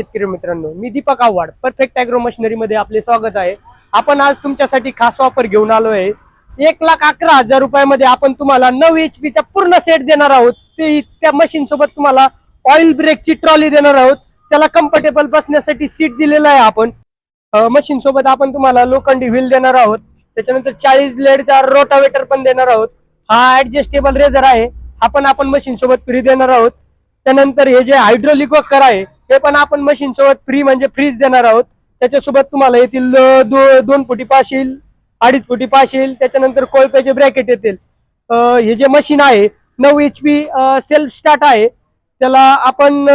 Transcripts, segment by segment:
शेतकरी मित्रांनो, मी Deepak Awhad, perfect agro machinery मध्ये आपले स्वागत आहे। आपण आज तुमच्यासाठी खास ऑफर घेऊन आलो आहे। 1,11,000 रुपयामध्ये आपण तुम्हाला 9 HP चा पूर्ण सेट देणार आहोत। त्या मशीन सोबत तुम्हाला ऑइल ब्रेकची ट्रॉली देणार आहोत। त्याला कम्फर्टेबल बसण्यासाठी सीट दिलेला आहे। आपण मशीन सोबत आपण तुम्हाला लोखंडी व्हील देणार आहोत। त्याच्यानंतर 40 ब्लेडचा रोटावेटर पण देणार आहोत। हा ऍडजस्टेबल रेझर आहे, आपण मशीन सोबत फ्री देणार आहोत। त्यानंतर हे जे हायड्रोलिक वक्कर आहे ते पण आपण मशीन सोबत फ्री म्हणजे फ्रीज देणार आहोत। त्याच्यासोबत तुम्हाला येतील 2 फुटी पाशील, 2.5 फुटी पाशील, त्याच्यानंतर कोळप्याचे ब्रॅकेट येतील। हे जे मशीन आहे 9 HP सेल्फ स्टार्ट आहे। त्याला आपण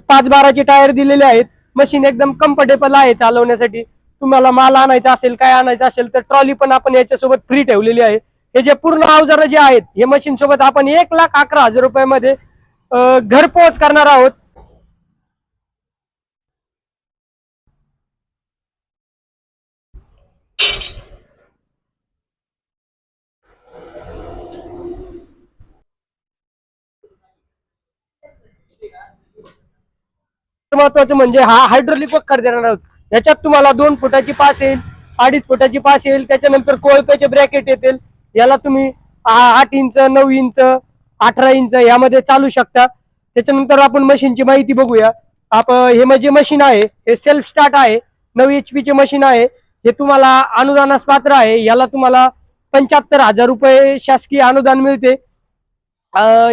5-12चे टायर दिलेले आहेत। मशीन एकदम कम्फर्टेबल आहे चालवण्यासाठी। तुम्हाला माल आणायचा असेल, काय आणायचं असेल तर ट्रॉली पण आपण याच्यासोबत फ्री ठेवलेली आहे। हे जे पूर्ण अवजार जे आहेत हे मशीन सोबत आपण 1,11,000 रुपयामध्ये घरपोच करणार आहोत। महत्वाचं म्हणजे हा हायड्रोलिक वक्कर देणार आहोत। याच्यात तुम्हाला 2 फुटाची पास येईल, 2.5 फुटाची पास येईल, त्याच्यानंतर कोळप्याचे ब्रॅकेट येतील। याला तुम्ही 8 इंच, 9 इंच, 18 इंच यामध्ये चालू शकता। त्याच्यानंतर आपण मशीनची माहिती बघूया। हे म्हणजे मशीन आहे, हे सेल्फ स्टार्ट आहे, 9 HP चे मशीन आहे। हे तुम्हाला अनुदानास पात्र आहे। याला तुम्हाला 75,000 रुपये शासकीय अनुदान मिळते।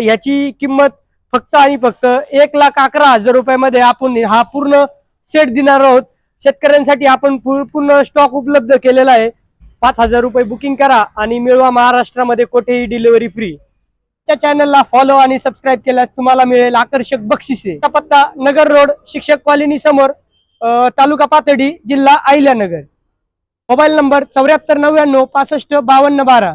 याची किंमत फक्त आणि फक्त 1,11,000 रुपयामध्ये आपण हा पूर्ण सेट देणार आहोत। शेतकऱ्यांसाठी आपण पूर्ण स्टॉक उपलब्ध केलेला आहे। 5,000 रुपये बुकिंग करा आणि मिळवा महाराष्ट्रामध्ये कुठेही डिलिव्हरी फ्री। त्या चॅनलला फॉलो आणि सबस्क्राईब केल्यास तुम्हाला मिळेल आकर्षक बक्षिसे। पत्ता नगर रोड, शिक्षक कॉलनी समोर, तालुका पाथर्डी, जिल्हा अहिल्यानगर। Mobile number 74 99 65 52 12।